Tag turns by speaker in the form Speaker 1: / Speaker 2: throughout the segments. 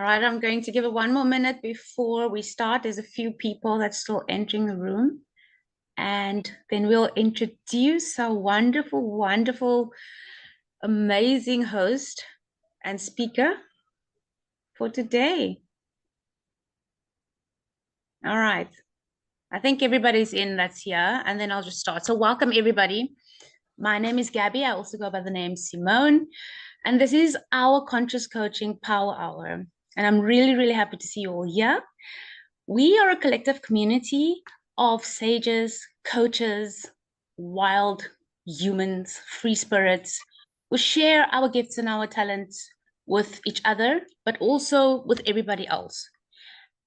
Speaker 1: All right, I'm going to give it one more minute before we start. There's a few people that's still entering the room. And then we'll introduce our wonderful, wonderful, amazing host and speaker for today. All right. I think everybody's in that's here, and then I'll just start. So welcome, everybody. My name is Gabby. I also go by the name Simone. And this is our Conscious Coaching Power Hour. And I'm really, really happy to see you all here. We are a collective community of sages, coaches, wild humans, free spirits who share our gifts and our talents with each other, but also with everybody else.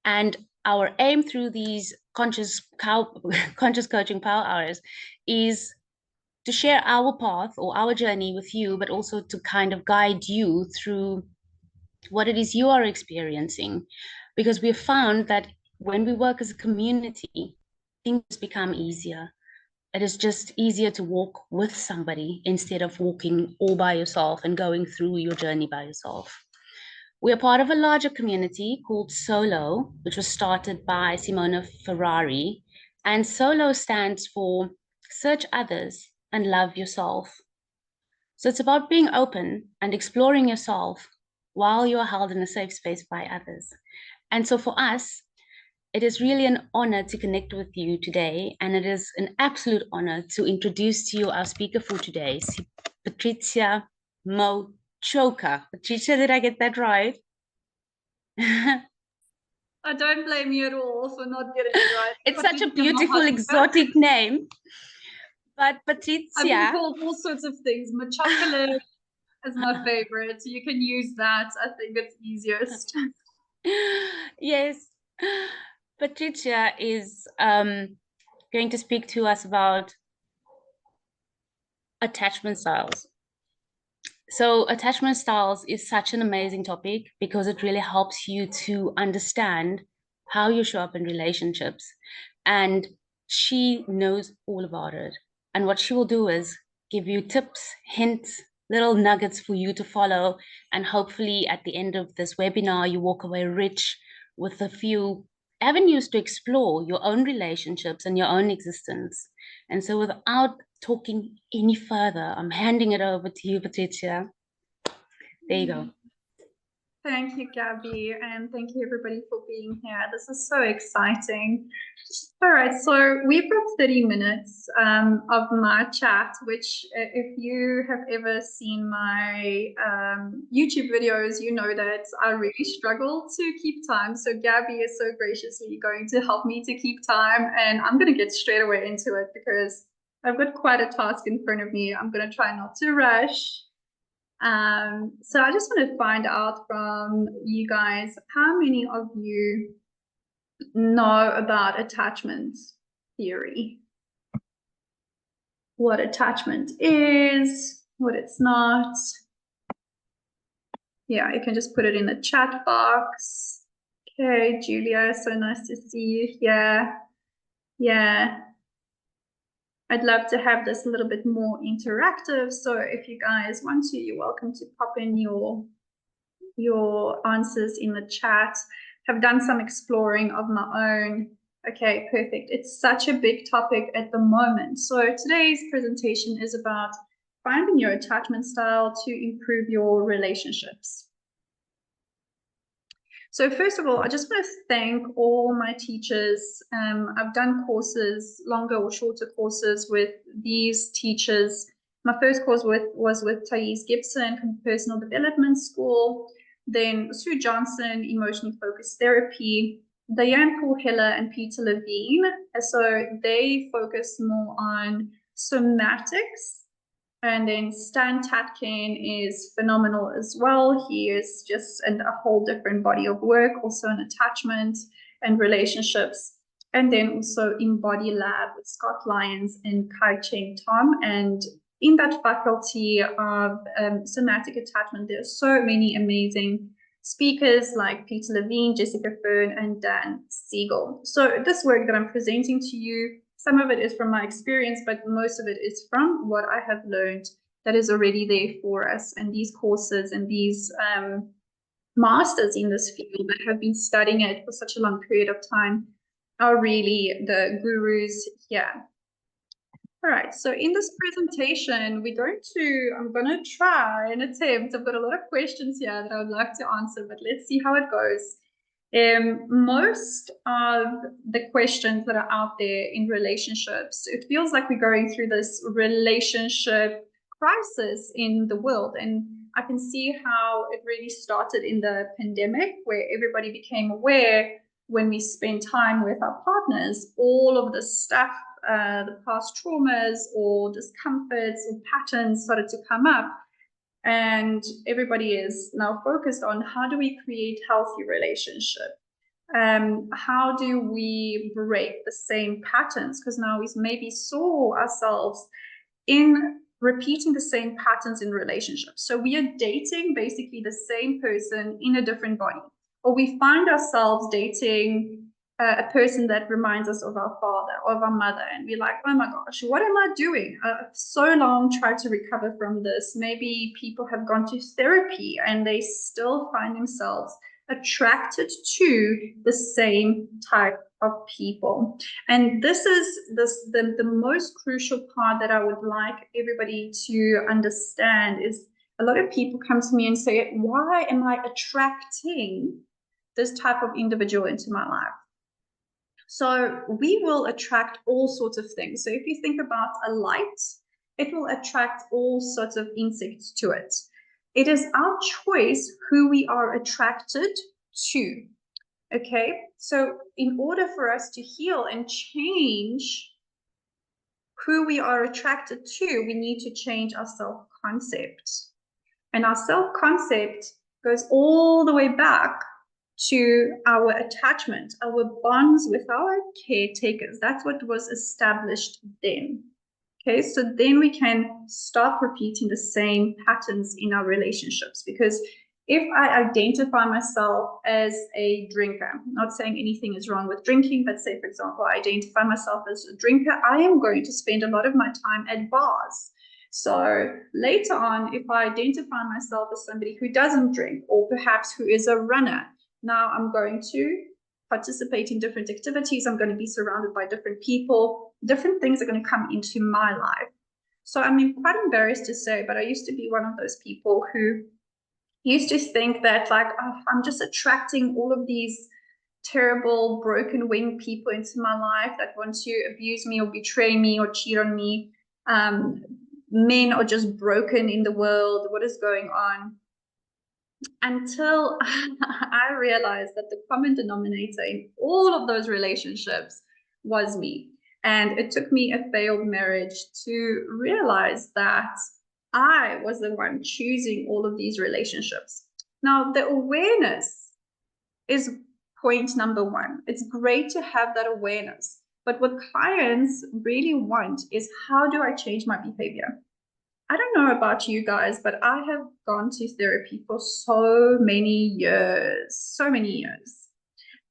Speaker 1: And our aim through these conscious coaching power hours is to share our path or our journey with you, but also to kind of guide you through what it is you are experiencing. Because we've found that when we work as a community, things become easier. It is just easier to walk with somebody instead of walking all by yourself and going through your journey by yourself. We are part of a larger community called SOLO, which was started by Simona Ferrari. And SOLO stands for Search Others and Love Yourself. So it's about being open and exploring yourself while you are held in a safe space by others. And so for us, it is really an honor to connect with you today. And it is an absolute honor to introduce to you our speaker for today, Patrycja Mochocka. Patrycja, did I get that right?
Speaker 2: I don't blame you at all for not getting it right.
Speaker 1: It's such a beautiful, exotic name. But Patrycja...
Speaker 2: I've been called all sorts of things. Mochocka is my favorite. You can use that. I think it's easiest.
Speaker 1: Yes. Patrycja is going to speak to us about attachment styles. So attachment styles is such an amazing topic because it really helps you to understand how you show up in relationships. And she knows all about it. And what she will do is give you tips, hints, little nuggets for you to follow. And hopefully at the end of this webinar, you walk away rich with a few avenues to explore your own relationships and your own existence. And so without talking any further, I'm handing it over to you, Patrycja. There you go.
Speaker 2: Thank you, Gabby, and thank you everybody for being here. This is so exciting. All right, so we've got 30 minutes of my chat, which if you have ever seen my YouTube videos, you know that I really struggle to keep time. So Gabby is so graciously going to help me to keep time, and I'm going to get straight away into it because I've got quite a task in front of me. I'm going to try not to rush. So I just want to find out from you guys, how many of you know about attachment theory? What attachment is, what it's not. Yeah, you can just put it in the chat box. Okay, Julia, so nice to see you here. Yeah. I'd love to have this a little bit more interactive. So if you guys want to, you're welcome to pop in your answers in the chat. Have done some exploring of my own. Okay, perfect. It's such a big topic at the moment. So today's presentation is about finding your attachment style to improve your relationships. So first of all, I just want to thank all my teachers. I've done courses, longer or shorter courses with these teachers. My first course was with Thais Gibson from Personal Development School, then Sue Johnson, Emotionally Focused Therapy, Diane Paul-Heller and Peter Levine. So they focus more on somatics. And then Stan Tatkin is phenomenal as well. He is just a whole different body of work, also in attachment and relationships. And then also Embody Lab with Scott Lyons and Kai Cheng Tom. And in that faculty of somatic attachment, there are so many amazing speakers like Peter Levine, Jessica Fern, and Dan Siegel. So this work that I'm presenting to you, some of it is from my experience, but most of it is from what I have learned that is already there for us. And these courses and these masters in this field that have been studying it for such a long period of time are really the gurus here. All right, so in this presentation, I'm going to try and attempt. I've got a lot of questions here that I would like to answer, but let's see how it goes. Most of the questions that are out there in relationships, it feels like we're going through this relationship crisis in the world. And I can see how it really started in the pandemic, where everybody became aware when we spend time with our partners, all of this stuff, the past traumas or discomforts or patterns started to come up. And everybody is now focused on how do we create healthy relationship? How do we break the same patterns? Because now we maybe saw ourselves in repeating the same patterns in relationships. So we are dating basically the same person in a different body, or we find ourselves dating a person that reminds us of our father or of our mother, and we're like, oh my gosh, what am I doing? I've so long tried to recover from this. Maybe people have gone to therapy and they still find themselves attracted to the same type of people. And this is the most crucial part that I would like everybody to understand is a lot of people come to me and say, why am I attracting this type of individual into my life? So we will attract all sorts of things. So if you think about a light, it will attract all sorts of insects to it. It is our choice who we are attracted to. Okay, so in order for us to heal and change who we are attracted to, we need to change our self-concept. And our self-concept goes all the way back to our attachment, our bonds with our caretakers. That's what was established then. Okay, so then we can stop repeating the same patterns in our relationships, because if I identify myself as a drinker, I'm not saying anything is wrong with drinking, but say, for example, I identify myself as a drinker, I am going to spend a lot of my time at bars. So later on, if I identify myself as somebody who doesn't drink, or perhaps who is a runner, now I'm going to participate in different activities. I'm going to be surrounded by different people. Different things are going to come into my life. So I'm quite embarrassed to say, but I used to be one of those people who used to think that, like, oh, I'm just attracting all of these terrible, broken wing people into my life that want to abuse me or betray me or cheat on me. Men are just broken in the world. What is going on? Until I realized that the common denominator in all of those relationships was me. And it took me a failed marriage to realize that I was the one choosing all of these relationships. Now, the awareness is point number one. It's great to have that awareness. But what clients really want is, how do I change my behavior? I don't know about you guys, but I have gone to therapy for so many years.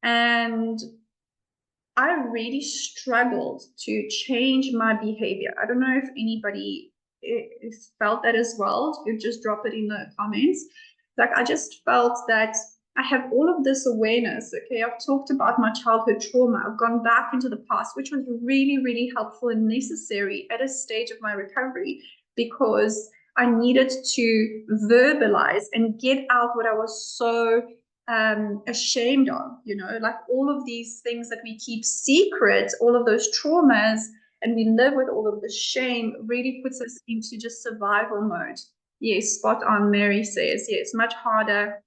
Speaker 2: And I really struggled to change my behavior. I don't know if anybody felt that as well. You just drop it in the comments. Like, I just felt that I have all of this awareness. Okay, I've talked about my childhood trauma. I've gone back into the past, which was really, really helpful and necessary at a stage of my recovery, because I needed to verbalize and get out what I was so ashamed of, like all of these things that we keep secret, all of those traumas, and we live with all of the shame, really puts us into just survival mode. Yes, spot on, Mary says. Yes, much harder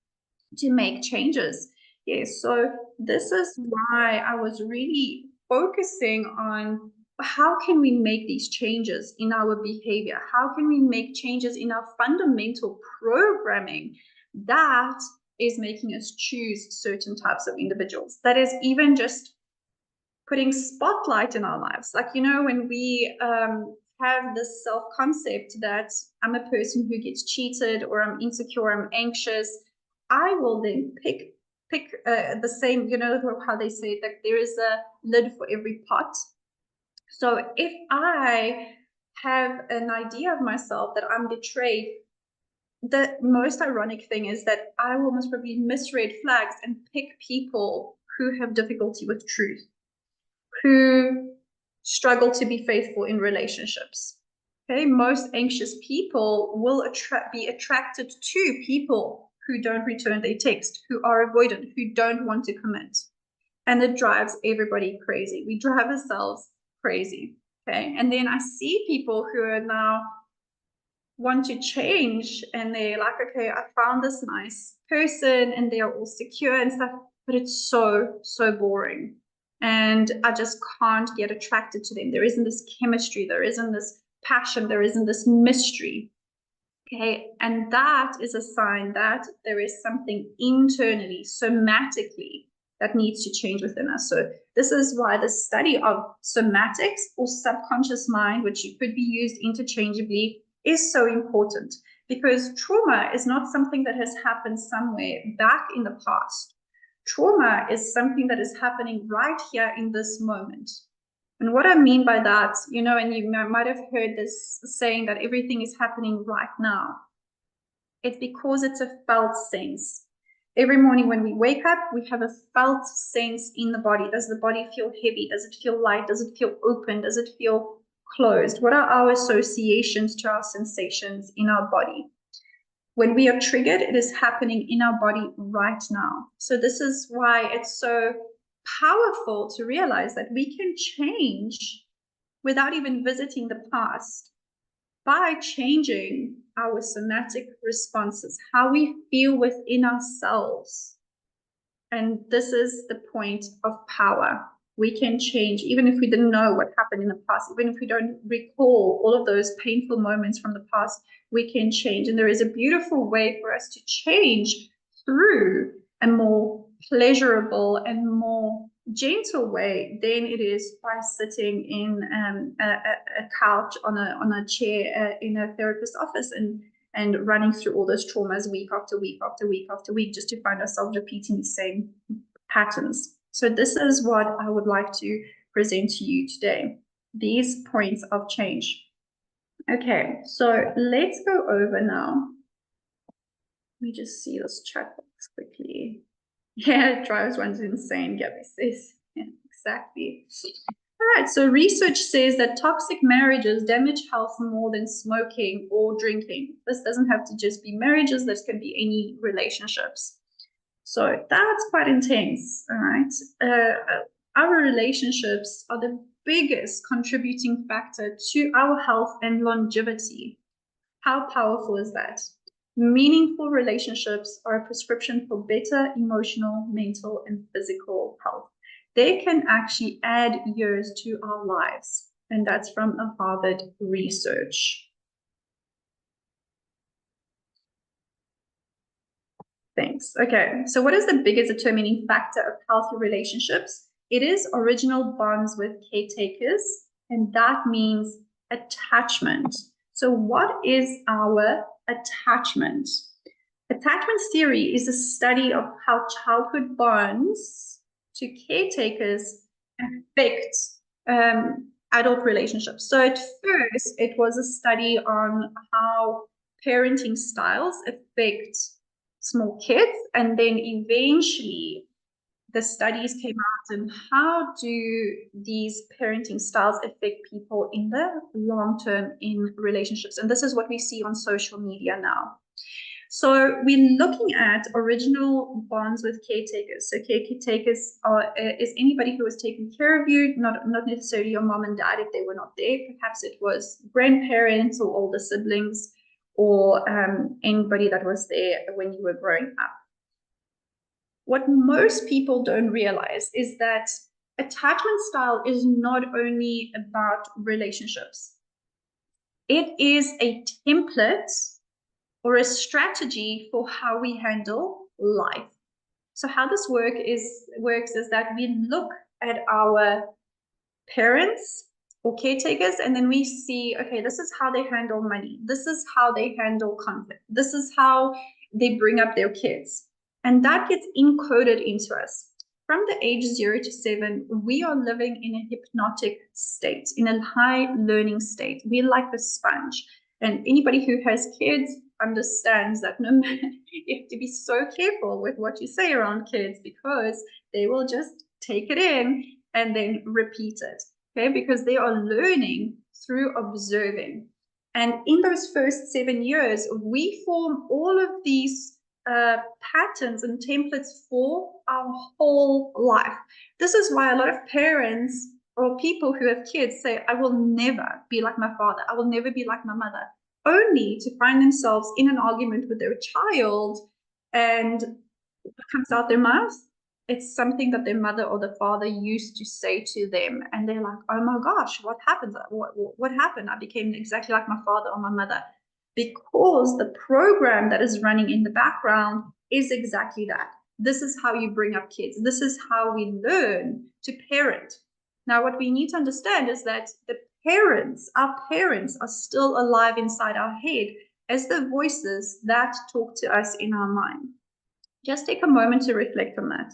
Speaker 2: to make changes. Yes, so this is why I was really focusing on, how can we make these changes in our behavior? How can we make changes in our fundamental programming that is making us choose certain types of individuals? That is even just putting spotlight in our lives. Like, when we have this self-concept that I'm a person who gets cheated, or I'm insecure, I'm anxious, I will then pick the same, how they say that there is a lid for every pot. So if I have an idea of myself that I'm betrayed, the most ironic thing is that I will most probably misread flags and pick people who have difficulty with truth, who struggle to be faithful in relationships. Okay, most anxious people will be attracted to people who don't return their text, who are avoidant, who don't want to commit. And it drives everybody crazy. We drive ourselves crazy. Okay, and then I see people who are now want to change, and they're like, okay, I found this nice person and they're all secure and stuff, but it's so boring, and I just can't get attracted to them. There isn't this chemistry, there isn't this passion, there isn't this mystery. Okay, and that is a sign that there is something internally, somatically, that needs to change within us. So this is why the study of somatics, or subconscious mind, which could be used interchangeably, is so important, because trauma is not something that has happened somewhere back in the past. Trauma is something that is happening right here in this moment. And what I mean by that, you know, and you might have heard this saying that everything is happening right now. It's because it's a felt sense. Every morning when we wake up, we have a felt sense in the body. Does the body feel heavy? Does it feel light? Does it feel open? Does it feel closed? What are our associations to our sensations in our body? When we are triggered, it is happening in our body right now. So this is why it's so powerful to realize that we can change without even visiting the past by changing our somatic responses, how we feel within ourselves. And this is the point of power. We can change, even if we didn't know what happened in the past, even if we don't recall all of those painful moments from the past, we can change. And there is a beautiful way for us to change through a more pleasurable and more gentle way than it is by sitting in a couch on a chair in a therapist's office and running through all those traumas week after week after week after week, just to find ourselves repeating the same patterns. So this is what I would like to present to you today, these points of change. Okay, so let's go over now. Let me just see this chat box quickly. Yeah, it drives one insane, Gabby says. Yeah, exactly. All right, so research says that toxic marriages damage health more than smoking or drinking. This doesn't have to just be marriages, this can be any relationships. So that's quite intense, all right? Our relationships are the biggest contributing factor to our health and longevity. How powerful is that? Meaningful relationships are a prescription for better emotional, mental, and physical health. They can actually add years to our lives, and that's from a Harvard research. Thanks. Okay, so what is the biggest determining factor of healthy relationships? It is original bonds with caretakers, and that means attachment. So what is our attachment? Attachment theory is a study of how childhood bonds to caretakers affect adult relationships. So at first, it was a study on how parenting styles affect small kids, and then eventually the studies came out on how do these parenting styles affect people in the long term in relationships. And this is what we see on social media now. So we're looking at original bonds with caretakers. So caretakers is anybody who was taking care of you, not necessarily your mom and dad if they were not there. Perhaps it was grandparents or older siblings, or anybody that was there when you were growing up. What most people don't realize is that attachment style is not only about relationships. It is a template or a strategy for how we handle life. So how this works is that we look at our parents or caretakers, and then we see, okay, this is how they handle money. This is how they handle conflict. This is how they bring up their kids. And that gets encoded into us. From the age 0 to 7, we are living in a hypnotic state, in a high learning state. We're like a sponge. And anybody who has kids understands that no matter, you have to be so careful with what you say around kids, because they will just take it in and then repeat it, okay? Because they are learning through observing. And in those first 7 years, we form all of these patterns and templates for our whole life. This is why a lot of parents or people who have kids say, I will never be like my father, I will never be like my mother, only to find themselves in an argument with their child, and what comes out their mouth, it's something that their mother or the father used to say to them, and they're like, oh my gosh, what happened? What happened? I became exactly like my father or my mother. Because the program that is running in the background is exactly that. This is how you bring up kids. This is how we learn to parent. Now, what we need to understand is that the parents, our parents, are still alive inside our head as the voices that talk to us in our mind. Just take a moment to reflect on that.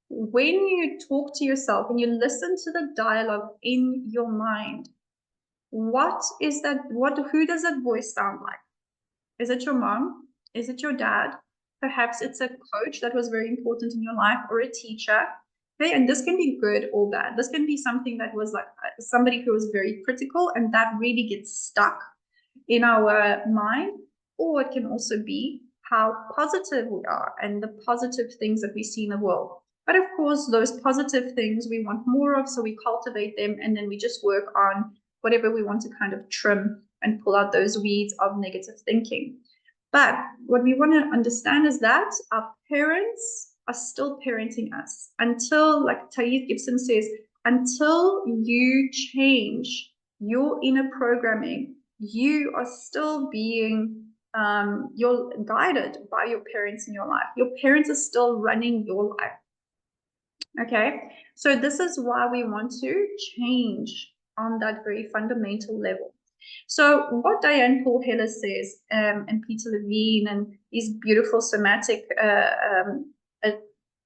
Speaker 2: When you talk to yourself, when you listen to the dialogue in your mind, what is that? Who does that voice sound like? Is it your mom? Is it your dad? Perhaps it's a coach that was very important in your life, or a teacher. Okay, and this can be good or bad. This can be something that was like somebody who was very critical, and that really gets stuck in our mind. Or it can also be how positive we are and the positive things that we see in the world. But of course, those positive things we want more of, so we cultivate them, and then we just work on whatever we want to kind of trim and pull out those weeds of negative thinking. But what we want to understand is that our parents are still parenting us until, like Thais Gibson says, until you change your inner programming, you are still being you're guided by your parents in your life. Your parents are still running your life. Okay, so this is why we want to change on that very fundamental level. So what Diane Paul Heller says, and Peter Levine and these beautiful somatic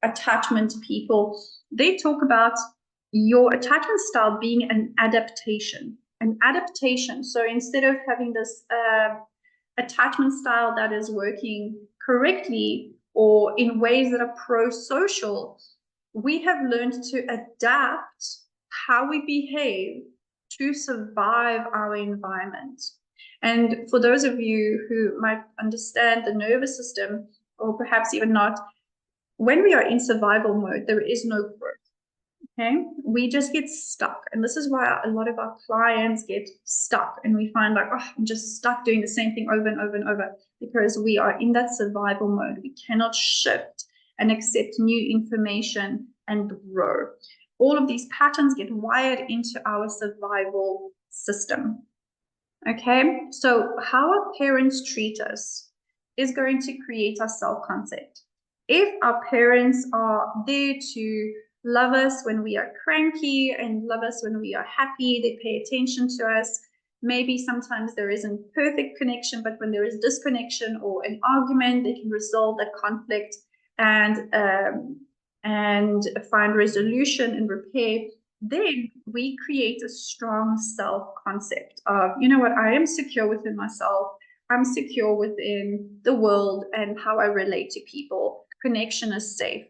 Speaker 2: attachment people, they talk about your attachment style being an adaptation. An adaptation. So instead of having this attachment style that is working correctly or in ways that are pro-social, we have learned to adapt how we behave to survive our environment. And for those of you who might understand the nervous system, or perhaps even not, when we are in survival mode, there is no growth. Okay, we just get stuck. And this is why a lot of our clients get stuck, and we find like, oh, I'm just stuck doing the same thing over and over and over, because we are in that survival mode. We cannot shift and accept new information and grow. All of these patterns get wired into our survival system. Okay, so how our parents treat us is going to create our self-concept. If our parents are there to love us when we are cranky and love us when we are happy, they pay attention to us. Maybe sometimes there isn't perfect connection, but when there is disconnection or an argument, they can resolve that conflict and find resolution and repair. Then we create a strong self-concept of, you know what, I am secure within myself, I'm secure within the world and how I relate to people. Connection is safe.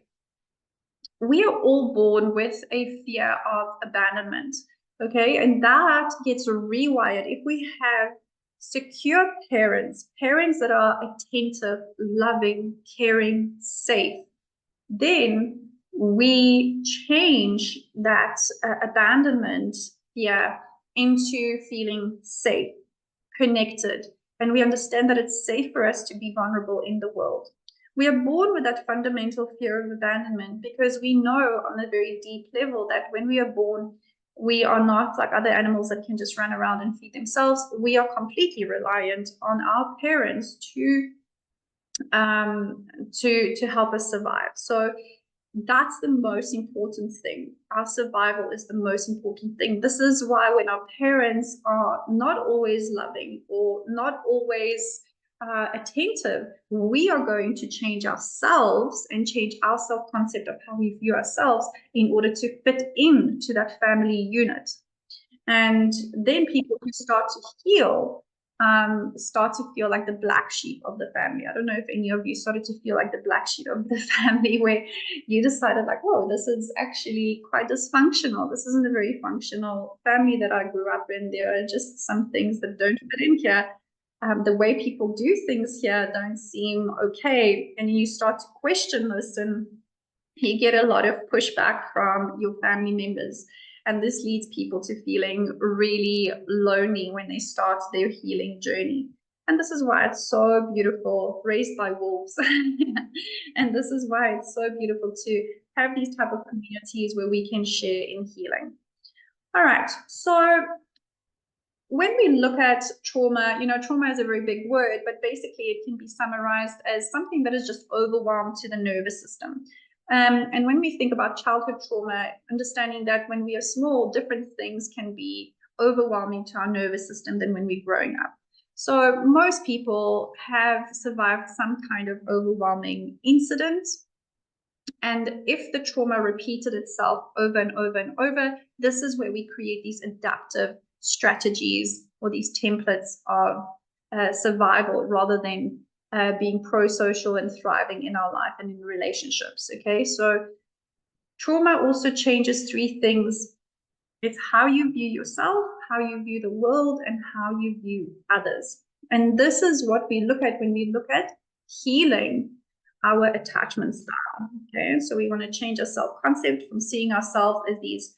Speaker 2: We are all born with a fear of abandonment, okay? And that gets rewired if we have secure parents, parents that are attentive, loving, caring, safe. Then we change that abandonment fear into feeling safe, connected, and we understand that it's safe for us to be vulnerable in the world. We are born with that fundamental fear of abandonment because we know on a very deep level that when we are born, we are not like other animals that can just run around and feed themselves. We are completely reliant on our parents to help us survive. So that's the most important thing. Our survival is the most important thing. This is why when our parents are not always loving or not always attentive, we are going to change ourselves and change our self-concept of how we view ourselves in order to fit into that family unit. And then people who start to heal start to feel like the black sheep of the family. I don't know if any of you started to feel like the black sheep of the family, where you decided like, whoa, this is actually quite dysfunctional. This isn't a very functional family that I grew up in. There are just some things that don't fit in here. The way people do things here don't seem okay. And you start to question this, and you get a lot of pushback from your family members. And this leads people to feeling really lonely when they start their healing journey. And this is why it's so beautiful, raised by wolves. And this is why it's so beautiful to have these type of communities where we can share in healing. All right, so when we look at trauma, trauma is a very big word, but basically it can be summarized as something that is just overwhelmed to the nervous system. And when we think about childhood trauma, understanding that when we are small, different things can be overwhelming to our nervous system than when we're growing up. So most people have survived some kind of overwhelming incident. And if the trauma repeated itself over and over and over, this is where we create these adaptive strategies or these templates of survival rather than being pro-social and thriving in our life and in relationships. Okay, so trauma also changes three things. It's how you view yourself, how you view the world, and how you view others. And this is what we look at when we look at healing our attachment style. Okay, so we want to change our self-concept from seeing ourselves as these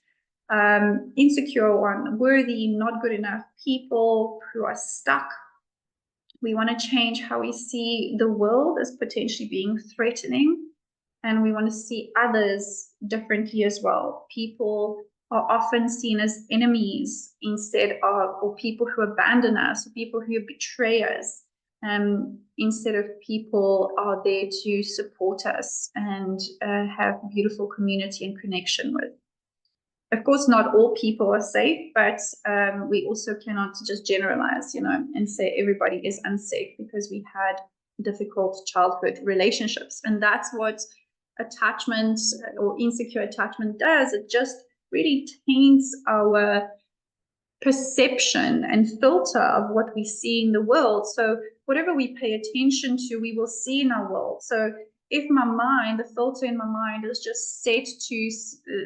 Speaker 2: insecure or unworthy, not good enough people who are stuck. We want to change how we see the world as potentially being threatening, and we want to see others differently as well. People are often seen as enemies instead of, or people who abandon us, or people who betray us, instead of people are there to support us and have beautiful community and connection with. Of course, not all people are safe, but we also cannot just generalize, and say everybody is unsafe because we had difficult childhood relationships. And that's what attachment or insecure attachment does. It just really taints our perception and filter of what we see in the world. So whatever we pay attention to, we will see in our world. So if my mind, the filter in my mind is just set to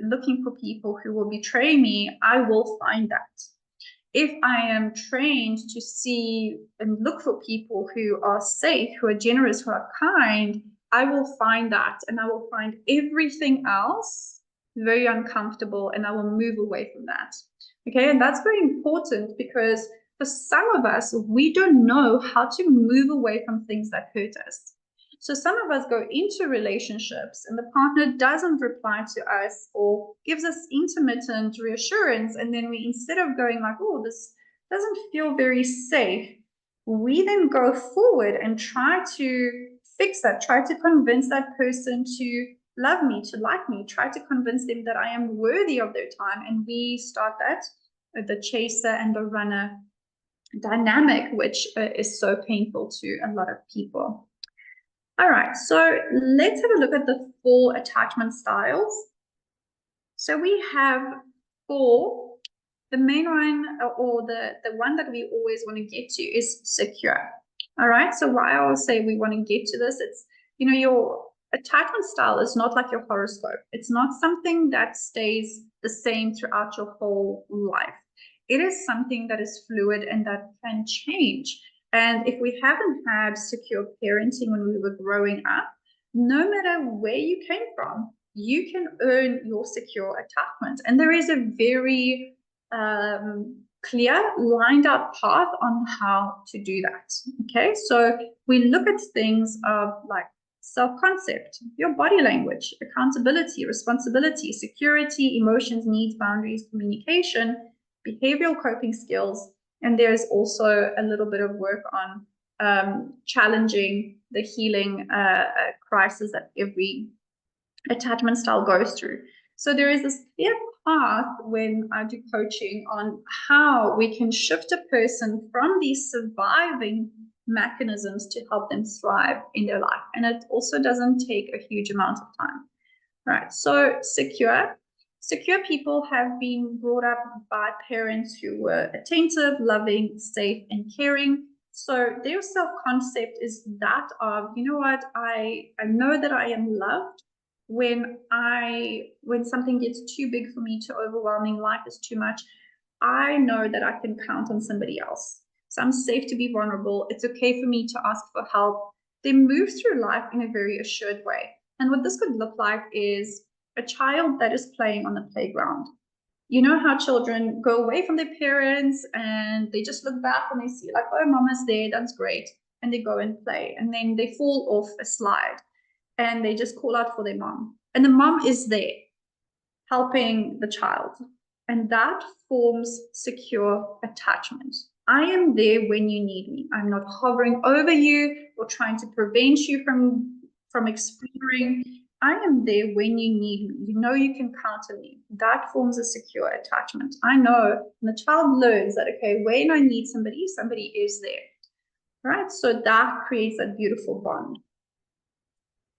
Speaker 2: looking for people who will betray me, I will find that. If I am trained to see and look for people who are safe, who are generous, who are kind, I will find that, and I will find everything else very uncomfortable, and I will move away from that. Okay, and that's very important because for some of us, we don't know how to move away from things that hurt us. So some of us go into relationships and the partner doesn't reply to us or gives us intermittent reassurance. And then we, instead of going like, oh, this doesn't feel very safe, we then go forward and try to fix that, try to convince that person to love me, to like me, try to convince them that I am worthy of their time. And we start that, the chaser and the runner dynamic, which is so painful to a lot of people. All right, so let's have a look at the 4 attachment styles. So we have 4. The main one, or the one that we always want to get to, is secure. All right, so why I always say we want to get to this, it's, your attachment style is not like your horoscope. It's not something that stays the same throughout your whole life. It is something that is fluid and that can change. And if we haven't had secure parenting when we were growing up, no matter where you came from, you can earn your secure attachment. And there is a very clear, lined out path on how to do that. Okay, so we look at things of like self-concept, your body language, accountability, responsibility, security, emotions, needs, boundaries, communication, behavioral coping skills. And there's also a little bit of work on challenging the healing crisis that every attachment style goes through. So there is this clear path when I do coaching on how we can shift a person from these surviving mechanisms to help them thrive in their life. And it also doesn't take a huge amount of time. Right, so secure. Secure people have been brought up by parents who were attentive, loving, safe, and caring. So their self-concept is that of, you know what, I know that I am loved. When something gets too big for me, too overwhelming, life is too much, I know that I can count on somebody else. So I'm safe to be vulnerable. It's okay for me to ask for help. They move through life in a very assured way. And what this could look like is a child that is playing on the playground. You know how children go away from their parents and they just look back and they see like, oh, mama's there, that's great. And they go and play. And then they fall off a slide and they just call out for their mom. And the mom is there helping the child. And that forms secure attachment. I am there when you need me. I'm not hovering over you or trying to prevent you from exploring. I am there when you need me. You know you can count on me. That forms a secure attachment. I know when the child learns that, okay, when I need somebody, somebody is there. Right? So that creates that beautiful bond.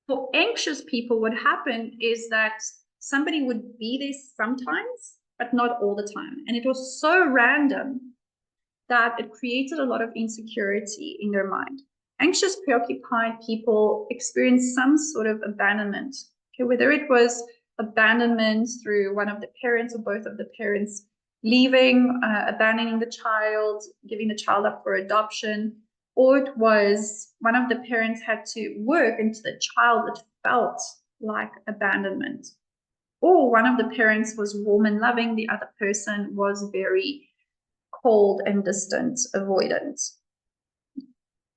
Speaker 2: For anxious people, what happened is that somebody would be there sometimes, but not all the time. And it was so random that it created a lot of insecurity in their mind. Anxious, preoccupied people experience some sort of abandonment, okay, whether it was abandonment through one of the parents or both of the parents leaving, abandoning the child, giving the child up for adoption, or it was one of the parents had to work into the child that felt like abandonment. Or one of the parents was warm and loving, the other person was very cold and distant, avoidant.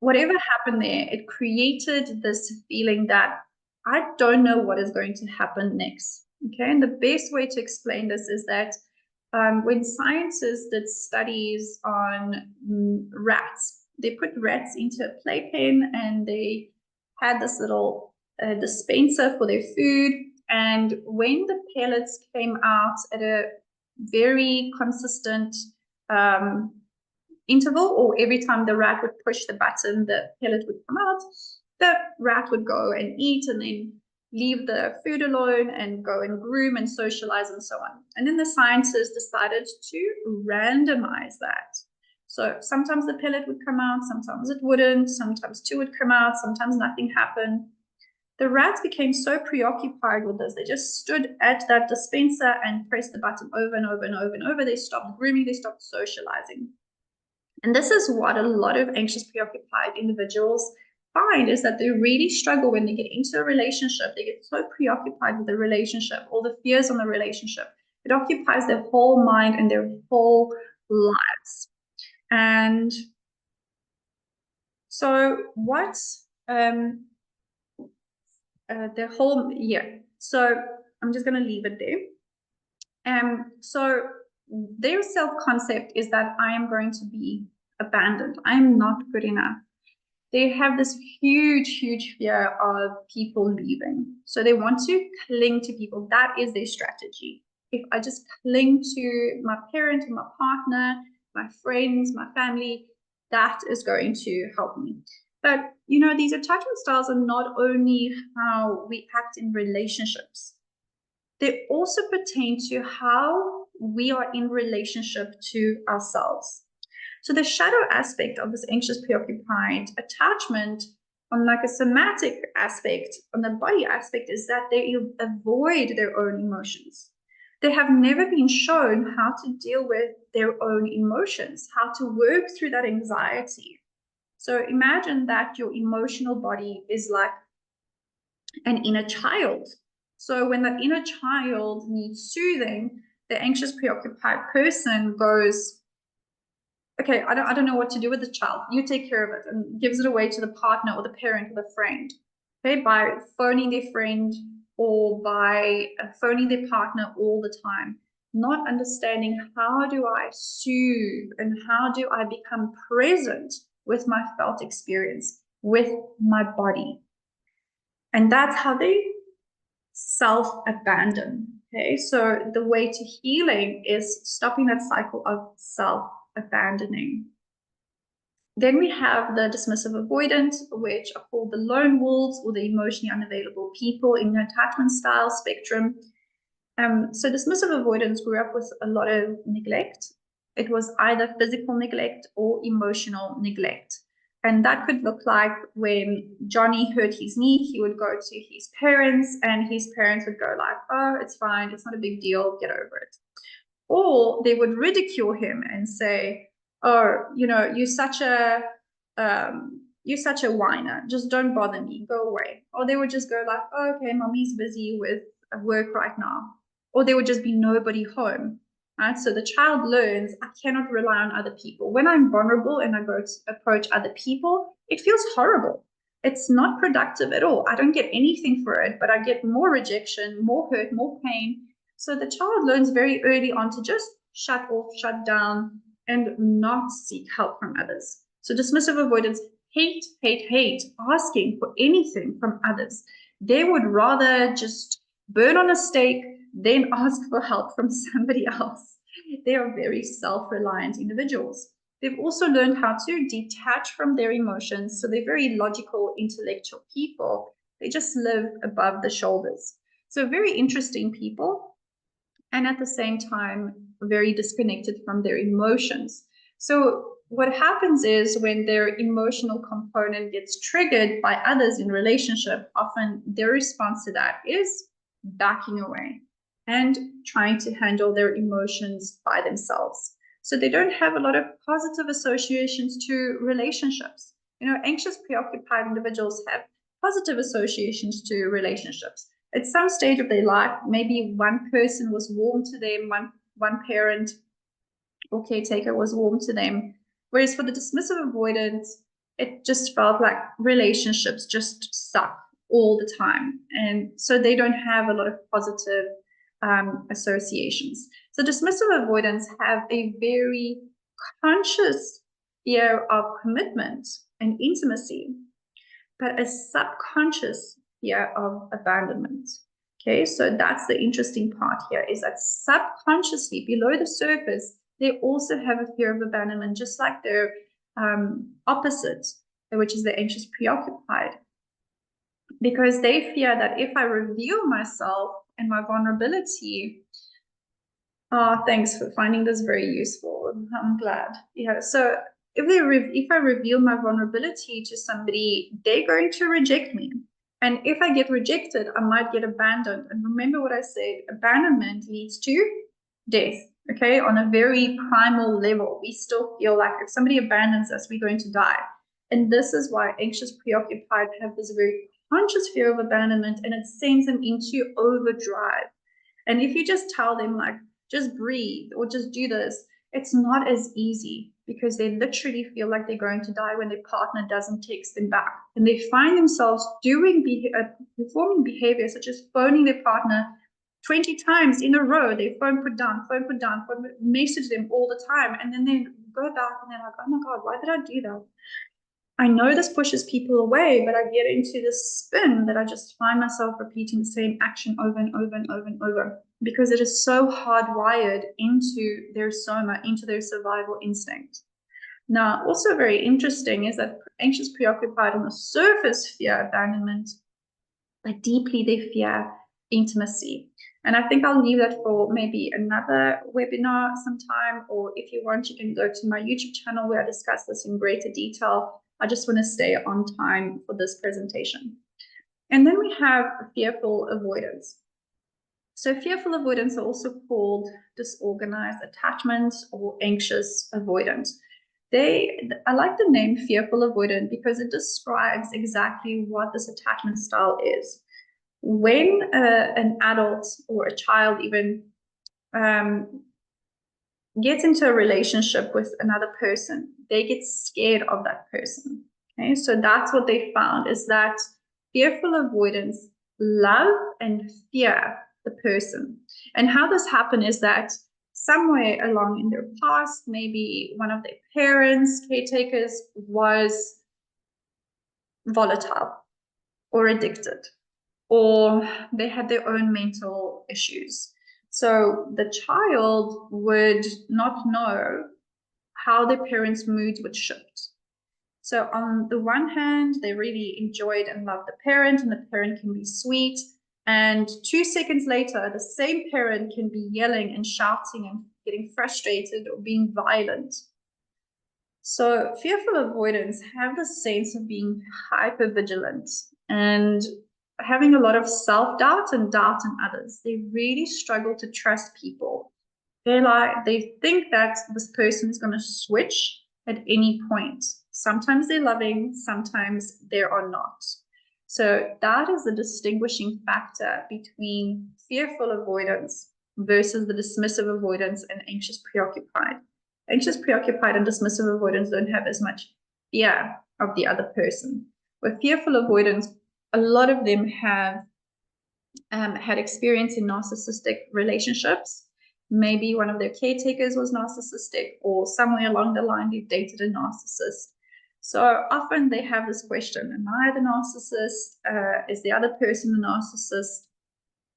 Speaker 2: Whatever happened there, it created this feeling that I don't know what is going to happen next. Okay, and the best way to explain this is that when scientists did studies on rats, they put rats into a playpen and they had this little dispenser for their food. And when the pellets came out at a very consistent interval, or every time the rat would push the button, the pellet would come out, the rat would go and eat and then leave the food alone and go and groom and socialize and so on. And then the scientists decided to randomize that. So sometimes the pellet would come out, sometimes it wouldn't, sometimes two would come out, sometimes nothing happened. The rats became so preoccupied with this, they just stood at that dispenser and pressed the button over and over and over and over. They stopped grooming, they stopped socializing. And this is what a lot of anxious, preoccupied individuals find, is that they really struggle when they get into a relationship. They get so preoccupied with the relationship, all the fears on the relationship. It occupies their whole mind and their whole lives. And so what's the whole year? So I'm just going to leave it there. So their self-concept is that I am going to be abandoned. I'm not good enough. They have this huge, huge fear of people leaving. So they want to cling to people. That is their strategy. If I just cling to my parent, my partner, my friends, my family, that is going to help me. But, you know, these attachment styles are not only how we act in relationships. They also pertain to how we are in relationship to ourselves. So the shadow aspect of this anxious, preoccupied attachment on like a somatic aspect, on the body aspect, is that they avoid their own emotions. They have never been shown how to deal with their own emotions, how to work through that anxiety. So imagine that your emotional body is like an inner child. So when that inner child needs soothing, the anxious, preoccupied person goes, okay, I don't know what to do with the child. You take care of it, and gives it away to the partner or the parent or the friend. Okay, by phoning their friend or by phoning their partner all the time, not understanding how do I soothe and how do I become present with my felt experience, with my body. And that's how they self-abandon. Okay, so the way to healing is stopping that cycle of self-abandoning. Then we have the dismissive avoidant, which are called the lone wolves or the emotionally unavailable people in the attachment style spectrum. So dismissive avoidance grew up with a lot of neglect. It was either physical neglect or emotional neglect. And that could look like when Johnny hurt his knee, he would go to his parents and his parents would go like, oh, it's fine, it's not a big deal, get over it. Or they would ridicule him and say, oh, you're such a whiner, just don't bother me, go away. Or they would just go like, oh, okay, mommy's busy with work right now. Or there would just be nobody home. Right? So the child learns, I cannot rely on other people. When I'm vulnerable and I go to approach other people, it feels horrible. It's not productive at all. I don't get anything for it, but I get more rejection, more hurt, more pain. So the child learns very early on to just shut off, shut down, and not seek help from others. So dismissive avoidance, hate asking for anything from others. They would rather just burn on a stake than ask for help from somebody else. They are very self-reliant individuals. They've also learned how to detach from their emotions. So they're very logical, intellectual people. They just live above the shoulders. So very interesting people, and at the same time, very disconnected from their emotions. So what happens is when their emotional component gets triggered by others in relationship, often their response to that is backing away and trying to handle their emotions by themselves. So they don't have a lot of positive associations to relationships. Anxious, preoccupied individuals have positive associations to relationships. At some stage of their life, maybe one person was warm to them, one parent or caretaker was warm to them. Whereas for the dismissive avoidance, it just felt like relationships just suck all the time. And so they don't have a lot of positive associations. So dismissive avoidance have a very conscious fear of commitment and intimacy, but a subconscious fear of abandonment. Okay, so that's the interesting part here, is that subconsciously below the surface, they also have a fear of abandonment, just like their opposite, which is the anxious preoccupied, because they fear that if I reveal myself and my vulnerability, thanks for finding this very useful. I'm glad. Yeah, so if I reveal my vulnerability to somebody, they're going to reject me. And if I get rejected, I might get abandoned. And remember what I said, abandonment leads to death. Okay, on a very primal level, we still feel like if somebody abandons us, we're going to die. And this is why anxious preoccupied have this very conscious fear of abandonment, and it sends them into overdrive. And if you just tell them like, just breathe or just do this, it's not as easy, because they literally feel like they're going to die when their partner doesn't text them back. And they find themselves performing behavior such as phoning their partner 20 times in a row. They phone put down, message them all the time. And then they go back and they're like, oh my God, why did I do that? I know this pushes people away, but I get into this spin that I just find myself repeating the same action over and over and over and over, because it is so hardwired into their soma, into their survival instinct. Now, also very interesting is that anxious preoccupied on the surface fear abandonment, but deeply they fear intimacy. And I think I'll leave that for maybe another webinar sometime, or if you want, you can go to my YouTube channel where I discuss this in greater detail. I just want to stay on time for this presentation. And then we have fearful avoidance. So fearful avoidance are also called disorganized attachment or anxious avoidance. I like the name fearful avoidant because it describes exactly what this attachment style is. When an adult or a child even gets into a relationship with another person, they get scared of that person. Okay, so that's what they found, is that fearful avoidance love and fear the person. And how this happened is that somewhere along in their past, maybe one of their parents, caretakers, was volatile or addicted, or they had their own mental issues. So the child would not know how their parents' moods would shift. So on the one hand, they really enjoyed and loved the parent, and the parent can be sweet And 2 seconds later, the same parent can be yelling and shouting and getting frustrated or being violent. So fearful avoidance have the sense of being hyper-vigilant and having a lot of self-doubt and doubt in others. They really struggle to trust people. They think that this person is going to switch at any point. Sometimes they're loving, sometimes they are not. So that is the distinguishing factor between fearful avoidance versus the dismissive avoidance and anxious preoccupied. Anxious preoccupied and dismissive avoidance don't have as much fear of the other person. With fearful avoidance, a lot of them have had experience in narcissistic relationships. Maybe one of their caretakers was narcissistic, or somewhere along the line they've dated a narcissist. So often they have this question, am I the narcissist? Is the other person the narcissist?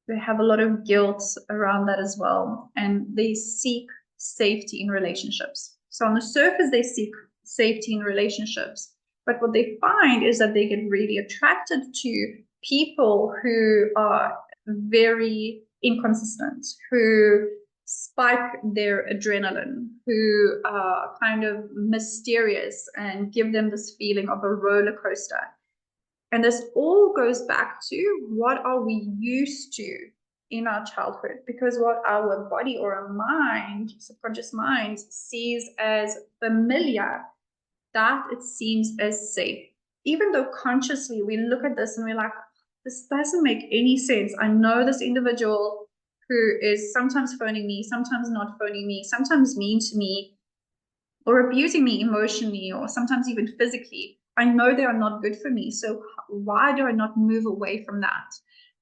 Speaker 2: They have a lot of guilt around that as well. And they seek safety in relationships. So on the surface, they seek safety in relationships. But what they find is that they get really attracted to people who are very inconsistent, who spike their adrenaline, who are kind of mysterious and give them this feeling of a roller coaster. And this all goes back to what are we used to in our childhood, because what our body or our mind, subconscious mind, sees as familiar, that it seems as safe. Even though consciously we look at this and we're like, this doesn't make any sense. I know this individual who is sometimes phoning me, sometimes not phoning me, sometimes mean to me, or abusing me emotionally, or sometimes even physically. I know they are not good for me. So why do I not move away from that?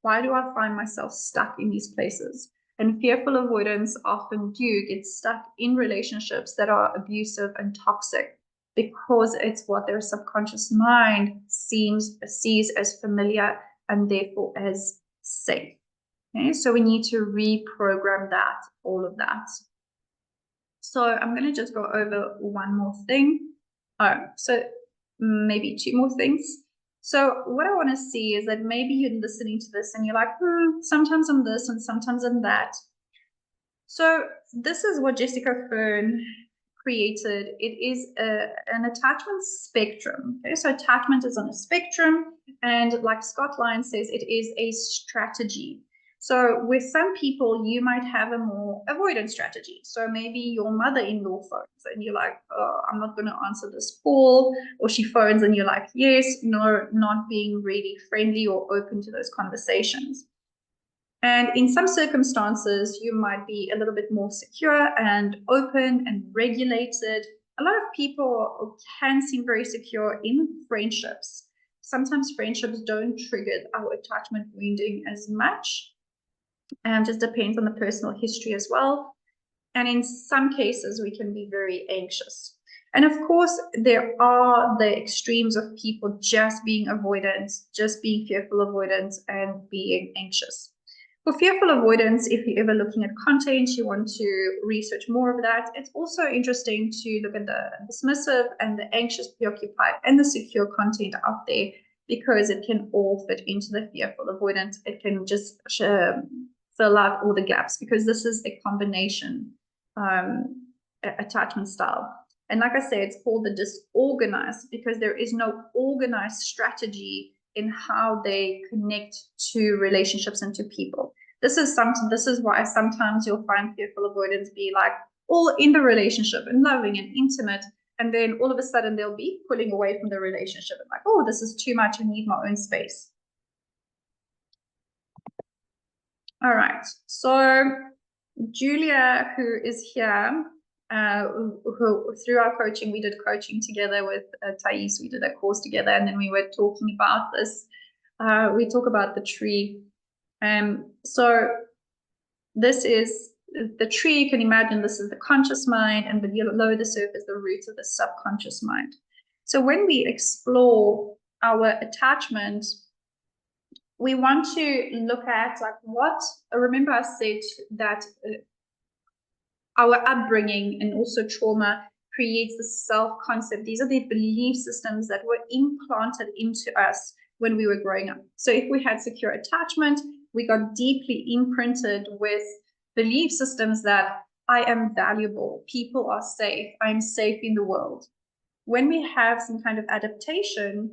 Speaker 2: Why do I find myself stuck in these places? And fearful avoidance often do get stuck in relationships that are abusive and toxic, because it's what their subconscious mind sees as familiar and therefore as safe. Okay, so we need to reprogram that, all of that. So I'm going to just go over one more thing. So maybe 2 more things. So what I want to see is that maybe you're listening to this and you're like, sometimes I'm this and sometimes I'm that. So this is what Jessica Fern created. It is an attachment spectrum. Okay, so attachment is on a spectrum, and like Scott Lyons says, it is a strategy. So with some people, you might have a more avoidant strategy. So maybe your mother-in-law phones and you're like, oh, I'm not going to answer this call. Or she phones and you're like, yes, no, not being really friendly or open to those conversations. And in some circumstances, you might be a little bit more secure and open and regulated. A lot of people can seem very secure in friendships. Sometimes friendships don't trigger our attachment wounding as much. And just depends on the personal history as well. And in some cases, we can be very anxious. And of course, there are the extremes of people just being avoidant, just being fearful avoidant, and being anxious. For fearful avoidance, if you're ever looking at content, you want to research more of that. It's also interesting to look at the dismissive and the anxious preoccupied and the secure content out there, because it can all fit into the fearful avoidant. It can just fill out all the gaps, because this is a combination attachment style. And like I say, it's called the disorganized, because there is no organized strategy in how they connect to relationships and to people. This is why sometimes you'll find fearful avoidance be like all in the relationship and loving and intimate, and then all of a sudden they'll be pulling away from the relationship and like, oh, this is too much, I need my own space. All right, so Julia, who is here, who through our coaching, we did coaching together with Thais, we did a course together, and then we were talking about this. We talk about the tree. So this is the tree. You can imagine this is the conscious mind, and below the surface, the roots of the subconscious mind. So when we explore our attachment, we want to look at like what, remember I said that our upbringing and also trauma creates the self-concept. These are the belief systems that were implanted into us when we were growing up. So if we had secure attachment, we got deeply imprinted with belief systems that I am valuable, people are safe, I'm safe in the world. When we have some kind of adaptation,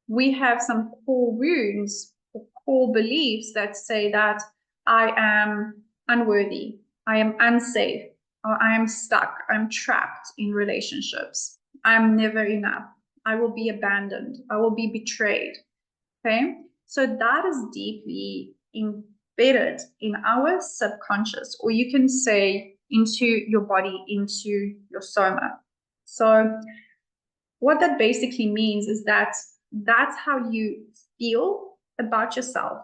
Speaker 2: we have some core wounds or core beliefs that say that I am unworthy, I am unsafe, or I am stuck, I'm trapped in relationships, I'm never enough, I will be abandoned, I will be betrayed. Okay, so that is deeply embedded in our subconscious, or you can say into your body, into your soma. So what that basically means is that that's how you feel about yourself.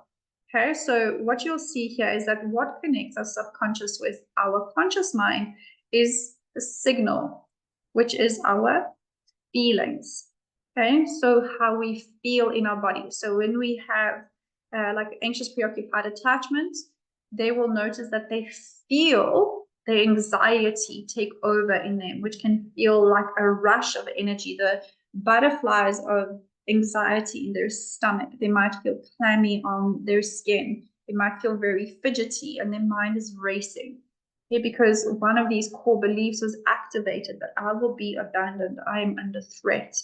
Speaker 2: Okay, so what you'll see here is that what connects our subconscious with our conscious mind is the signal, which is our feelings. Okay, so how we feel in our body. So when we have like anxious preoccupied attachment, they will notice that they feel the anxiety take over in them, which can feel like a rush of energy, the butterflies of anxiety in their stomach. They might feel clammy on their skin. They might feel very fidgety and their mind is racing. Okay, because one of these core beliefs was activated, that I will be abandoned, I am under threat.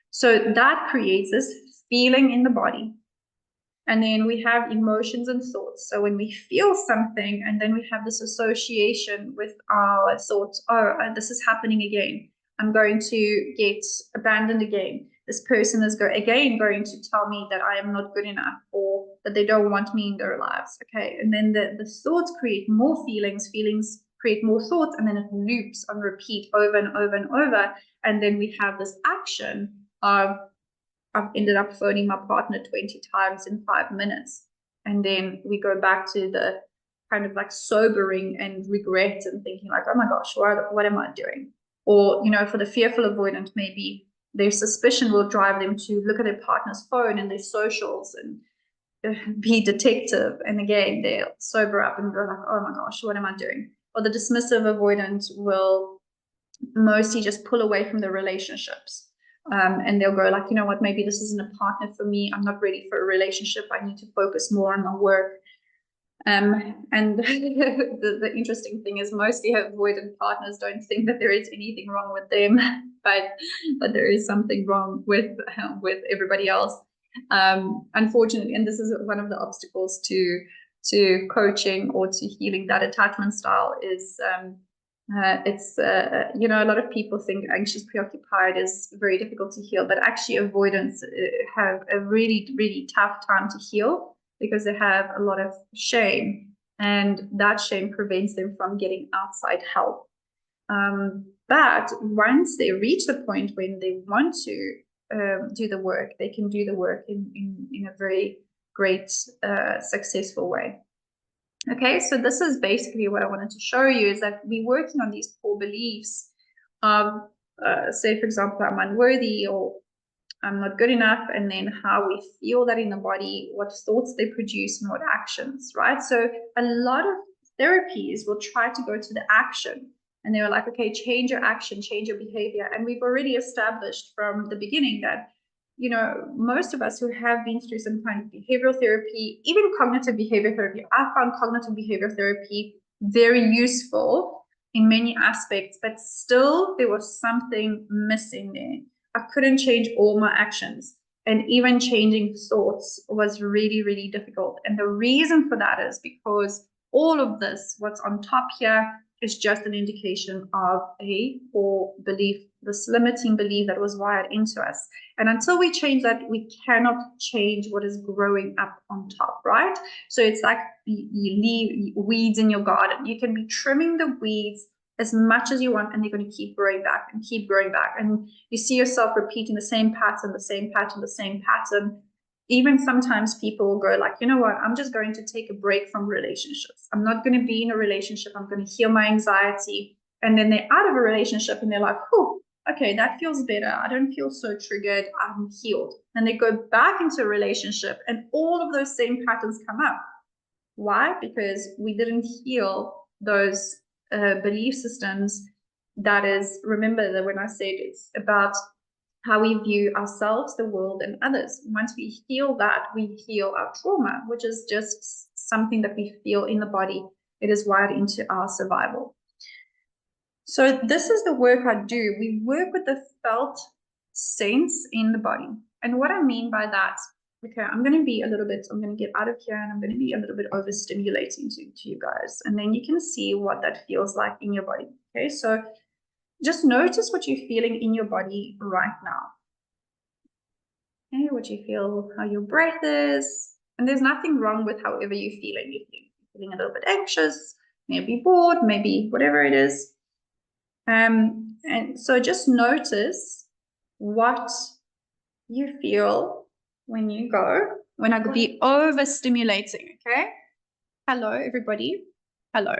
Speaker 2: So that creates this feeling in the body. And then we have emotions and thoughts. So when we feel something and then we have this association with our thoughts, oh, this is happening again, I'm going to get abandoned again. This person is going to tell me that I am not good enough, or that they don't want me in their lives. Okay, and then the thoughts create more feelings, feelings create more thoughts, and then it loops on repeat over and over and over. And then we have this action of, I've ended up phoning my partner 20 times in 5 minutes. And then we go back to the kind of like sobering and regret and thinking like, oh my gosh, what am I doing? Or, you know, for the fearful avoidant, maybe their suspicion will drive them to look at their partner's phone and their socials and be detective. And again, they'll sober up and go like, oh my gosh, what am I doing? Or the dismissive avoidant will mostly just pull away from the relationships. And they'll go like, you know what, maybe this isn't a partner for me. I'm not ready for a relationship. I need to focus more on my work. And the interesting thing is mostly avoidant partners don't think that there is anything wrong with them, but there is something wrong with everybody else. Unfortunately, and this is one of the obstacles to coaching or to healing that attachment style is you know, a lot of people think anxious preoccupied is very difficult to heal, but actually avoidants have a really, really tough time to heal because they have a lot of shame, and that shame prevents them from getting outside help. But once they reach the point when they want to do the work, they can do the work in a very great, successful way. Okay, so this is basically what I wanted to show you, is that we're working on these core beliefs of, say, for example, I'm unworthy or I'm not good enough, and then how we feel that in the body, what thoughts they produce and what actions, right? So a lot of therapies will try to go to the action, and they were like, okay, change your action, change your behavior. And we've already established from the beginning that, you know, most of us who have been through some kind of behavioral therapy, even cognitive behavior therapy, I found cognitive behavior therapy very useful in many aspects, but still there was something missing there. I couldn't change all my actions, and even changing thoughts was really, really difficult. And the reason for that is because all of this, what's on top here, is just an indication of a core belief, this limiting belief that was wired into us. And until we change that, we cannot change what is growing up on top, right? So it's like you leave weeds in your garden. You can be trimming the weeds as much as you want, and they're going to keep growing back and keep growing back. And you see yourself repeating the same pattern, the same pattern, the same pattern. Even sometimes people will go like, you know what, I'm just going to take a break from relationships. I'm not going to be in a relationship. I'm going to heal my anxiety. And then they're out of a relationship and they're like, oh, okay, that feels better. I don't feel so triggered. I'm healed. And they go back into a relationship and all of those same patterns come up. Why? Because we didn't heal those belief systems. That is, remember that when I said it's about how we view ourselves, the world, and others. Once we heal that, we heal our trauma, which is just something that we feel in the body. It is wired into our survival. So this is the work I do. We work with the felt sense in the body. And what I mean by that, okay, I'm going to get out of here and I'm going to be a little bit overstimulating to you guys. And then you can see what that feels like in your body. Okay, so just notice what you're feeling in your body right now. Okay, what you feel, how your breath is. And there's nothing wrong with however you're feeling. You're feeling a little bit anxious, maybe bored, maybe whatever it is. And so just notice what you feel when I be overstimulating, okay? Hello, everybody. Hello.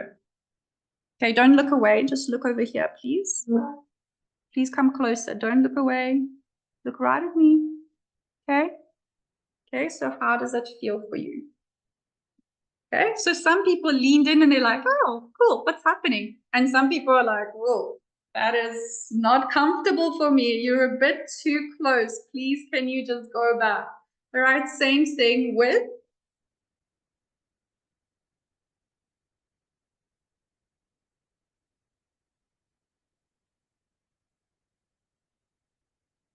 Speaker 2: Okay, don't look away. Just look over here, please. Please come closer. Don't look away. Look right at me. Okay? Okay, so how does that feel for you? Okay, so some people leaned in and they're like, oh, cool, what's happening? And some people are like, whoa, that is not comfortable for me. You're a bit too close. Please, can you just go back? All right, same thing with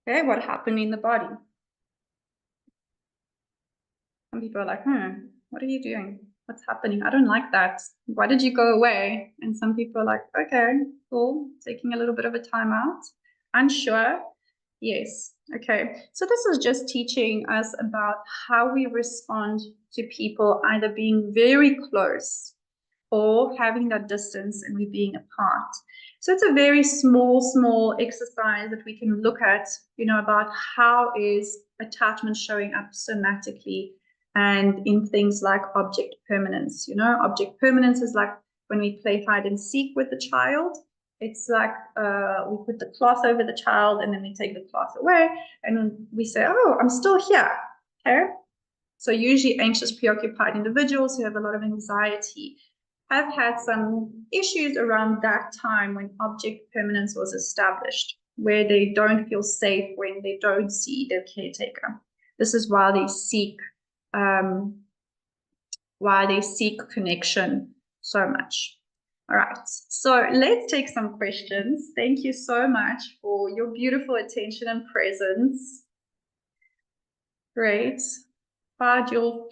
Speaker 2: okay, what happened in the body? Some people are like, what are you doing? What's happening? I don't like that. Why did you go away? And some people are like, okay, cool, taking a little bit of a time out. Unsure. Yes. Okay. So this is just teaching us about how we respond to people either being very close or having that distance and we being apart. So it's a very small exercise that we can look at, about how is attachment showing up somatically and in things like object permanence. Object permanence is like when we play hide and seek with the child. It's like we put the cloth over the child and then we take the cloth away and we say, oh, I'm still here. Okay. So usually anxious, preoccupied individuals who have a lot of anxiety have had some issues around that time when object permanence was established, where they don't feel safe when they don't see their caretaker. This is why they seek connection so much. All right, so let's take some questions. Thank you so much for your beautiful attention and presence. Great. Bye, Jill.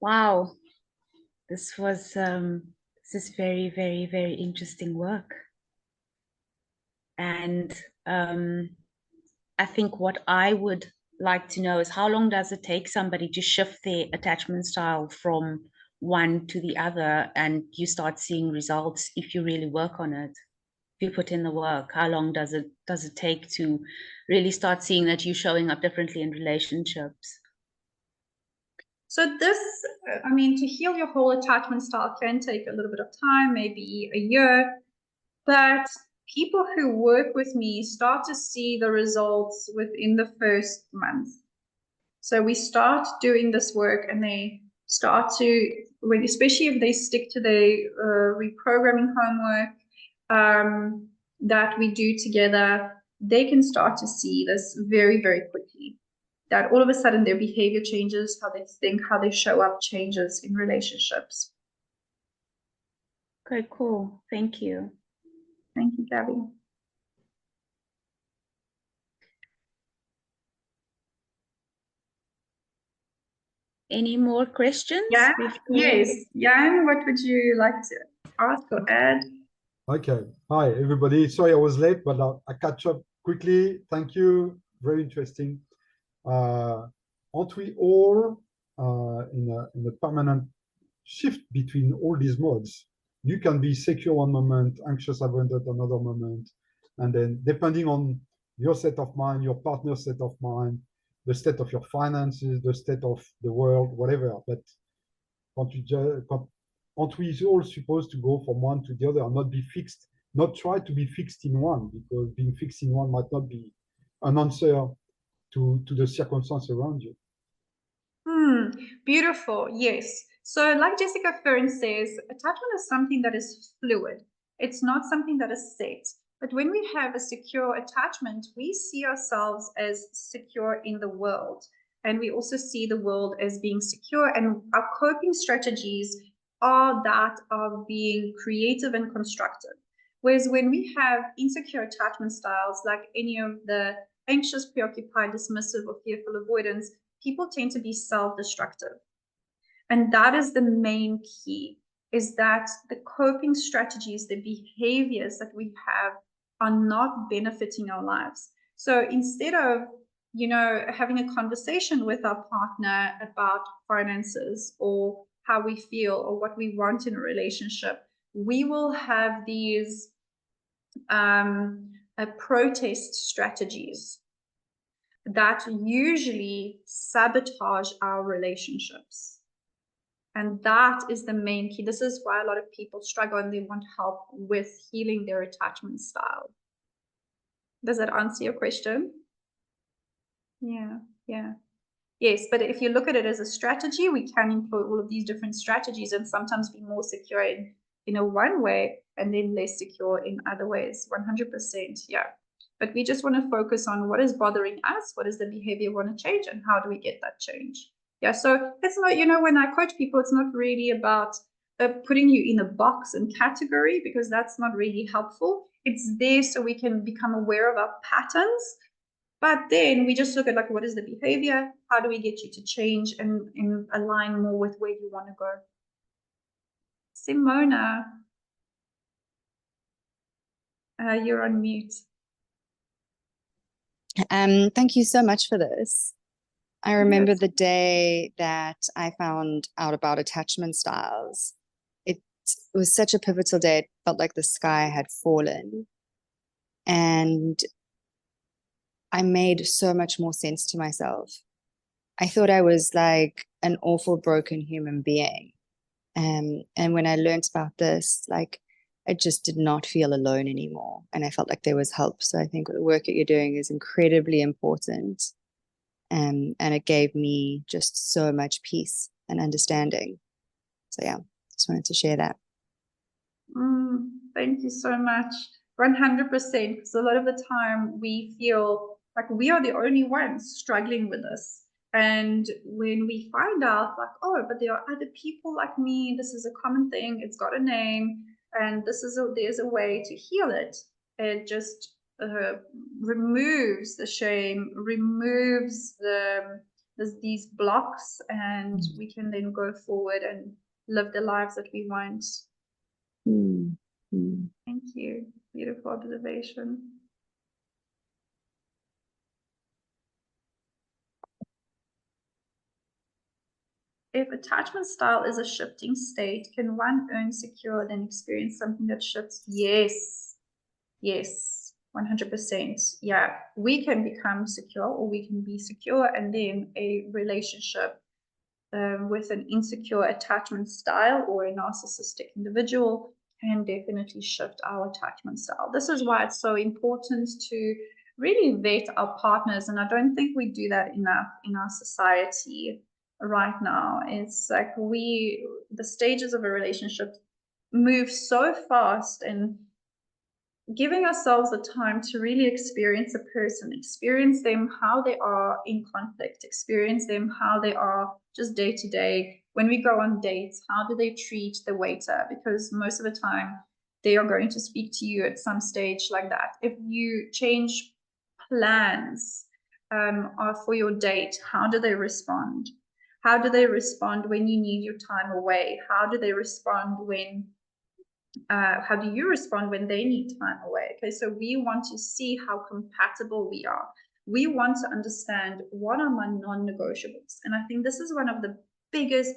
Speaker 1: Wow, this is very, very, very interesting work. And I think what I would like to know is how long does it take somebody to shift their attachment style from one to the other, and you start seeing results if you really work on it? If you put in the work, how long does it take to really start seeing that you're showing up differently in relationships?
Speaker 2: So this, to heal your whole attachment style can take a little bit of time, maybe a year, but people who work with me start to see the results within the first month. So we start doing this work and they start to, especially if they stick to the reprogramming homework that we do together, they can start to see this very, very quickly. That all of a sudden their behavior changes, how they think, how they show up changes in relationships.
Speaker 1: Okay, cool. Thank you.
Speaker 2: Thank you, Gabby.
Speaker 1: Any more questions?
Speaker 2: Yeah. Yes. Jan, what would you like to ask or add?
Speaker 3: Okay. Hi, everybody. Sorry I was late, but I catch up quickly. Thank you. Very interesting. Aren't we all in a permanent shift between all these modes? You can be secure one moment, anxious avoidant another moment, and then depending on your state of mind, your partner's state of mind, the state of your finances, the state of the world, whatever. But aren't we all supposed to go from one to the other and not be fixed, not try to be fixed in one, because being fixed in one might not be an answer to the circumstance around you.
Speaker 2: Beautiful. Yes. So like Jessica Fern says, attachment is something that is fluid. It's not something that is set. But when we have a secure attachment, we see ourselves as secure in the world. And we also see the world as being secure. And our coping strategies are that of being creative and constructive. Whereas when we have insecure attachment styles, like any of the anxious, preoccupied, dismissive, or fearful avoidance, people tend to be self-destructive. And that is the main key, is that the coping strategies, the behaviors that we have are not benefiting our lives. So instead of, having a conversation with our partner about finances or how we feel or what we want in a relationship, we will have these protest strategies that usually sabotage our relationships. And that is the main key. This is why a lot of people struggle and they want help with healing their attachment style. Does that answer your question? Yeah. Yes, but if you look at it as a strategy, we can employ all of these different strategies and sometimes be more secure in a one way and then less secure in other ways. 100%, yeah. But we just want to focus on what is bothering us, what is the behavior we want to change, and how do we get that change. Yeah, so it's not, when I coach people, it's not really about putting you in a box and category, because that's not really helpful. It's there so we can become aware of our patterns. But then we just look at, like, what is the behavior? How do we get you to change and align more with where you want to go? Simona, you're on mute.
Speaker 4: Thank you so much for this. I remember the day that I found out about attachment styles. It was such a pivotal day. It felt like the sky had fallen. And I made so much more sense to myself. I thought I was like an awful, broken human being. And when I learned about this, like, I just did not feel alone anymore. And I felt like there was help. So I think the work that you're doing is incredibly important. And it gave me just so much peace and understanding. So yeah, just wanted to share that.
Speaker 2: Thank you so much. 100%. Because a lot of the time we feel like we are the only ones struggling with this. And when we find out, like, oh, but there are other people like me, this is a common thing, it's got a name, and there's a way to heal it. It just removes the shame, removes these blocks, and we can then go forward and live the lives that we want. Thank you. Beautiful observation. If attachment style is a shifting state, can one earn secure then experience something that shifts? Yes. Yes. 100%. Yeah. We can become secure, or we can be secure, and then a relationship with an insecure attachment style or a narcissistic individual can definitely shift our attachment style. This is why it's so important to really vet our partners, and I don't think we do that enough in our society right now. It's like the stages of a relationship move so fast, and giving ourselves the time to really experience a person, experience them how they are in conflict, experience them how they are just day to day. When we go on dates, how do they treat the waiter? Because most of the time they are going to speak to you at some stage like that. If you change plans for your date, how do they respond? How do they respond when you need your time away? How do they respond when how do you respond when they need time away? Okay, so we want to see how compatible we are. We want to understand what are my non-negotiables. And I think this is one of the biggest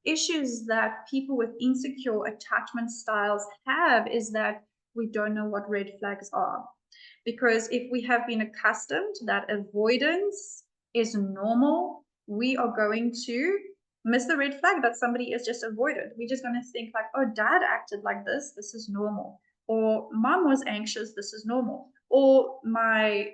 Speaker 2: issues that people with insecure attachment styles have, is that we don't know what red flags are. Because if we have been accustomed that avoidance is normal, we are going to miss the red flag that somebody is just avoided. We're just going to think like, oh, dad acted like this is normal. Or mom was anxious, this is normal. Or my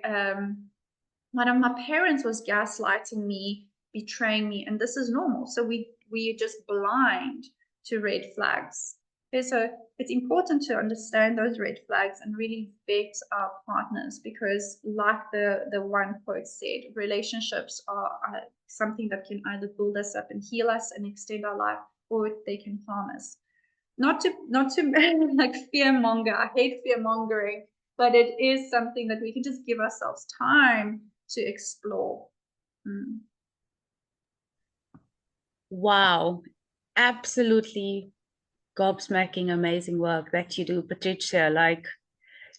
Speaker 2: one of my parents was gaslighting me, betraying me, and this is normal. So we are just blind to red flags. Okay, so it's important to understand those red flags and really vet our partners, because like the one quote said, relationships are something that can either build us up and heal us and extend our life, or they can harm us. Not to like fearmonger. I hate fearmongering, but it is something that we can just give ourselves time to explore.
Speaker 1: Wow, absolutely gobsmacking amazing work that you do, Patrycja. Like,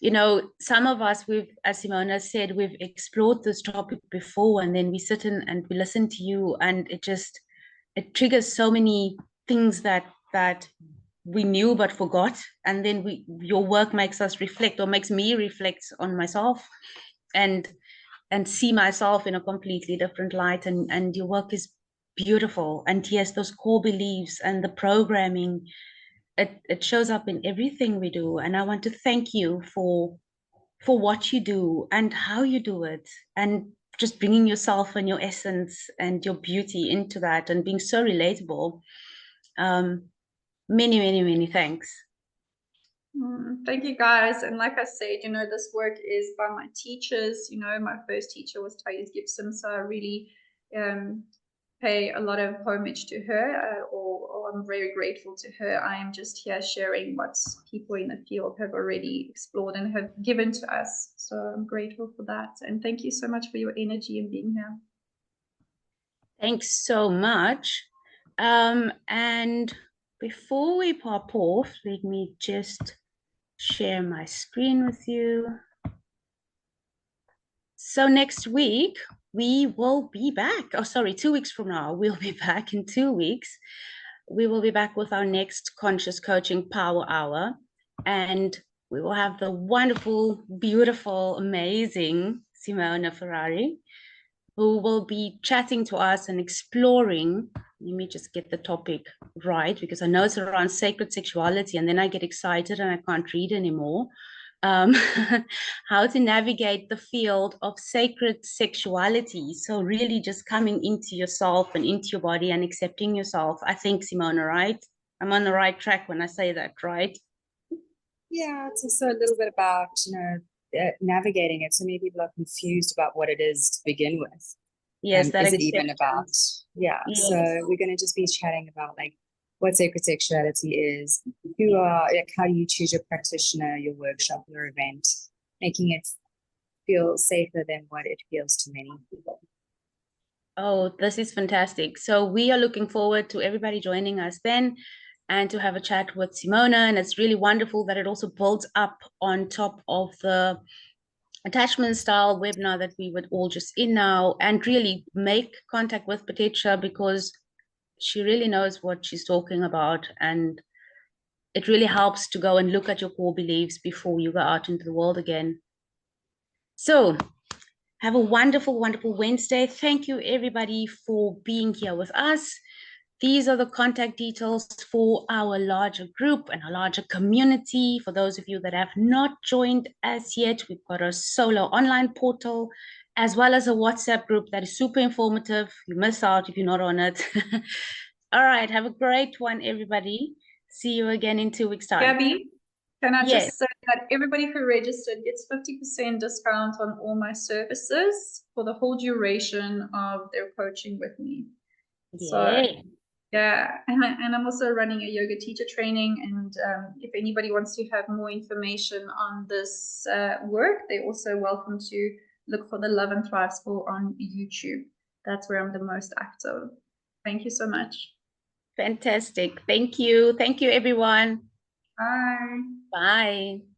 Speaker 1: you know, some of us, as Simona said, we've explored this topic before, and then we sit in and we listen to you, and it triggers so many things that we knew but forgot, and then your work makes us reflect, or makes me reflect on myself, and see myself in a completely different light. And your work is beautiful. And yes, those core beliefs and the programming, it shows up in everything we do. And I want to thank you for what you do and how you do it, and just bringing yourself and your essence and your beauty into that, and being so relatable. Many, many, many thanks.
Speaker 2: Thank you, guys. And like I said, you know, this work is by my teachers. You know, my first teacher was Thais Gibson, so I really pay a lot of homage to her, or I'm very grateful to her. I am just here sharing what people in the field have already explored and have given to us. So I'm grateful for that. And thank you so much for your energy and being here.
Speaker 1: Thanks so much. And before we pop off, let me just share my screen with you. So next week, we will be back. Oh, sorry, 2 weeks from now, we'll be back in 2 weeks. We will be back with our next Conscious Coaching Power Hour. And we will have the wonderful, beautiful, amazing Simona Ferrari, who will be chatting to us and exploring. Let me just get the topic right, because I know it's around sacred sexuality, and then I get excited and I can't read anymore. How to navigate the field of sacred sexuality. So really just coming into yourself and into your body and accepting yourself. I think, Simona, right? I'm on the right track when I say that, right?
Speaker 4: Yeah, it's also a little bit about, navigating it. So many people are confused about what it is to begin with.
Speaker 1: Yes, that
Speaker 4: is it even about? Yeah.
Speaker 1: Yes.
Speaker 4: So we're going to just be chatting about like what sacred sexuality is, how do you choose your practitioner, your workshop, your event, making it feel safer than what it feels to many people.
Speaker 1: Oh, this is fantastic. So we are looking forward to everybody joining us then, and to have a chat with Simona. And it's really wonderful that it also builds up on top of the attachment style webinar that we would all just in now, and really make contact with Patrycja, because she really knows what she's talking about, and it really helps to go and look at your core beliefs before you go out into the world again. So have a wonderful, wonderful Wednesday. Thank you, everybody, for being here with us. These are the contact details for our larger group and our larger community. For those of you that have not joined as yet, we've got a solo online portal, as well as a WhatsApp group that is super informative. You miss out if you're not on it. All right, have a great one, everybody. See you again in 2 weeks' time.
Speaker 2: Gabby, can I
Speaker 1: Yes.
Speaker 2: just say that everybody who registered gets 50% discount on all my services for the whole duration of their coaching with me.
Speaker 1: Yay.
Speaker 2: So yeah, and I'm also running a yoga teacher training, and if anybody wants to have more information on this work, they're also welcome to look for the Love and Thrive School on YouTube. That's where I'm the most active. Thank you so much.
Speaker 1: Fantastic. Thank you. Thank you, everyone.
Speaker 2: Bye.
Speaker 1: Bye.